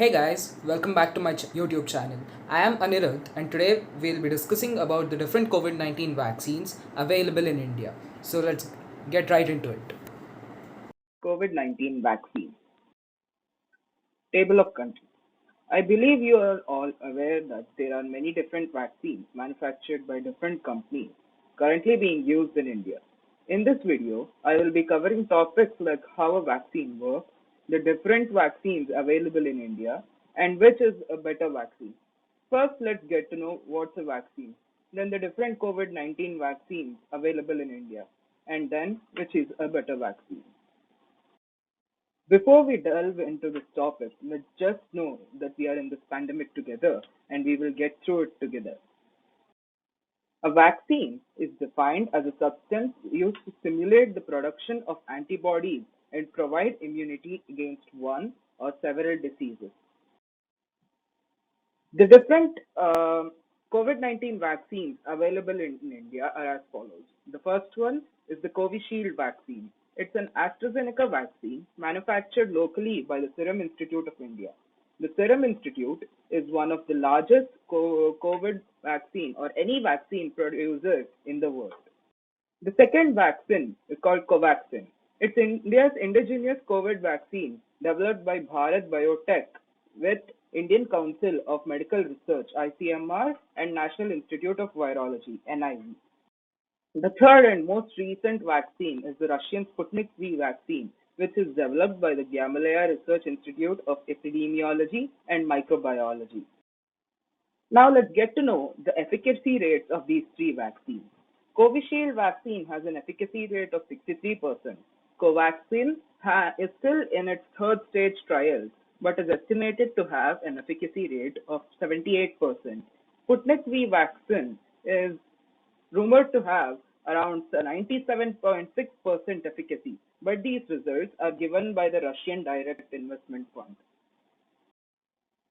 Hey guys, welcome back to my YouTube channel. I am Anirudh and today we'll be discussing about the different COVID-19 vaccines available in India. So let's get right into it. COVID-19 vaccine. Table of countries. I believe you are all aware that there are many different vaccines manufactured by different companies currently being used in India. In this video, I will be covering topics like how a vaccine works, the different vaccines available in India, and which is a better vaccine. First, let's get to know what's a vaccine, then the different COVID-19 vaccines available in India, and then which is a better vaccine. Before we delve into this topic, let's just know that we are in this pandemic together and we will get through it together. A vaccine is defined as a substance used to stimulate the production of antibodies and provide immunity against one or several diseases. The different COVID-19 vaccines available in India are as follows. The first one is the Covishield vaccine. It's an AstraZeneca vaccine manufactured locally by the Serum Institute of India. The Serum Institute is one of the largest COVID vaccine or any vaccine producer in the world. The second vaccine is called Covaxin. It's India's indigenous COVID vaccine developed by Bharat Biotech with Indian Council of Medical Research (ICMR) and National Institute of Virology (NIV). The third and most recent vaccine is the Russian Sputnik V vaccine, which is developed by the Gamaleya Research Institute of Epidemiology and Microbiology. Now let's get to know the efficacy rates of these three vaccines. Covishield vaccine has an efficacy rate of 63%. Covaxin is still in its third stage trials, but is estimated to have an efficacy rate of 78%. Sputnik V vaccine is rumored to have around 97.6% efficacy, but these results are given by the Russian Direct Investment Fund.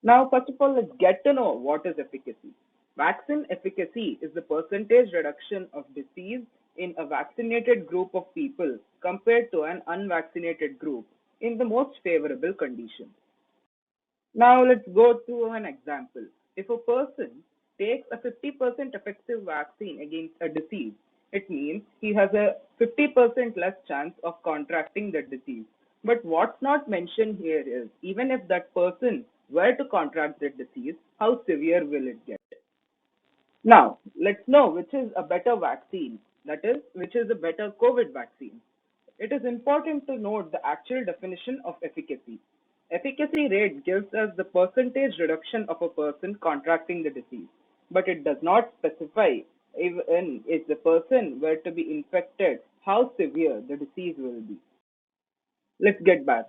Now, first of all, let's get to know what is efficacy. Vaccine efficacy is the percentage reduction of disease in a vaccinated group of people compared to an unvaccinated group in the most favorable conditions. Now, let's go to an example. If a person takes a 50% effective vaccine against a disease, it means he has a 50% less chance of contracting the disease. But what's not mentioned here is even if that person were to contract the disease, how severe will it get? Now, let's know which is a better vaccine, that is, which is a better COVID vaccine. It is important to note the actual definition of efficacy. Efficacy rate gives us the percentage reduction of a person contracting the disease, but it does not specify even if the person were to be infected, how severe the disease will be. Let's get back.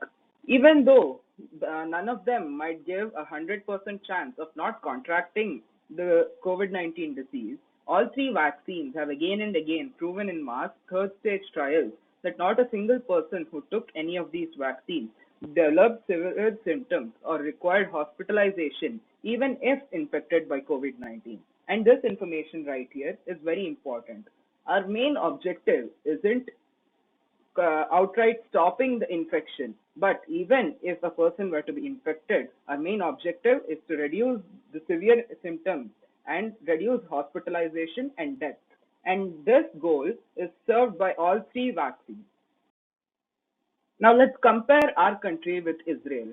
Even though none of them might give 100% chance of not contracting the COVID-19 disease, all three vaccines have again and again proven in mass third stage trials that not a single person who took any of these vaccines developed severe symptoms or required hospitalization even if infected by COVID-19. And this information right here is very important. Our main objective isn't outright stopping the infection. But even if a person were to be infected, our main objective is to reduce the severe symptoms and reduce hospitalization and death. And this goal is served by all three vaccines. Now let's compare our country with Israel.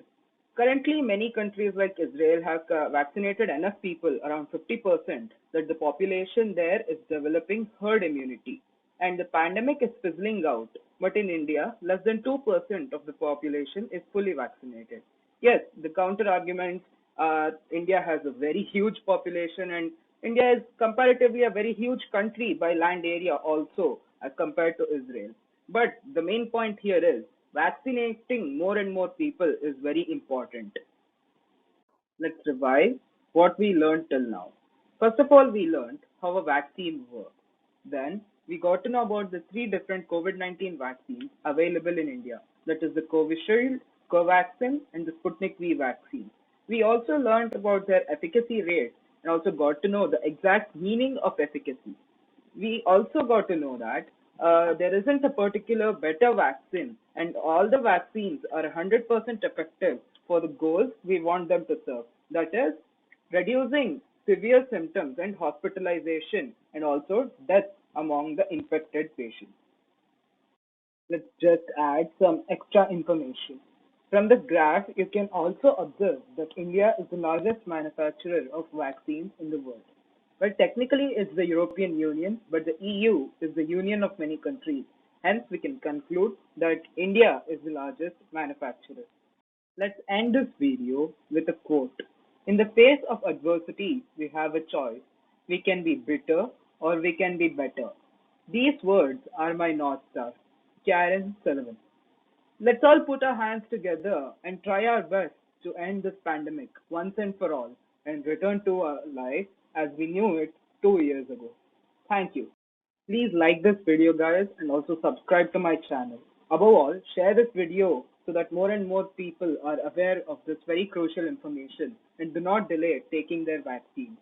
Currently, many countries like Israel have vaccinated enough people, around 50%, that the population there is developing herd immunity and the pandemic is fizzling out. But in India, less than 2% of the population is fully vaccinated. Yes, the counter arguments are India has a very huge population and India is comparatively a very huge country by land area also as compared to Israel. But the main point here is vaccinating more and more people is very important. Let's revise what we learned till now. First of all, we learned how a vaccine works. Then we got to know about the three different COVID-19 vaccines available in India. That is the Covishield, Covaxin, and the Sputnik V vaccine. We also learned about their efficacy rates and also got to know the exact meaning of efficacy. We also got to know that there isn't a particular better vaccine, and all the vaccines are 100% effective for the goals we want them to serve. That is, reducing severe symptoms and hospitalization and also death among the infected patients. Let's just add some extra information. From the graph, you can also observe that India is the largest manufacturer of vaccines in the world. Well, technically it's the European Union, but the EU is the union of many countries. Hence, we can conclude that India is the largest manufacturer. Let's end this video with a quote. In the face of adversity, we have a choice. We can be bitter or we can be better. These words are my North Star. Karen Sullivan. Let's all put our hands together and try our best to end this pandemic once and for all and return to our life as we knew it 2 years ago. Thank you. Please like this video, guys, and also subscribe to my channel. Above all, share this video so that more and more people are aware of this very crucial information and do not delay taking their vaccine.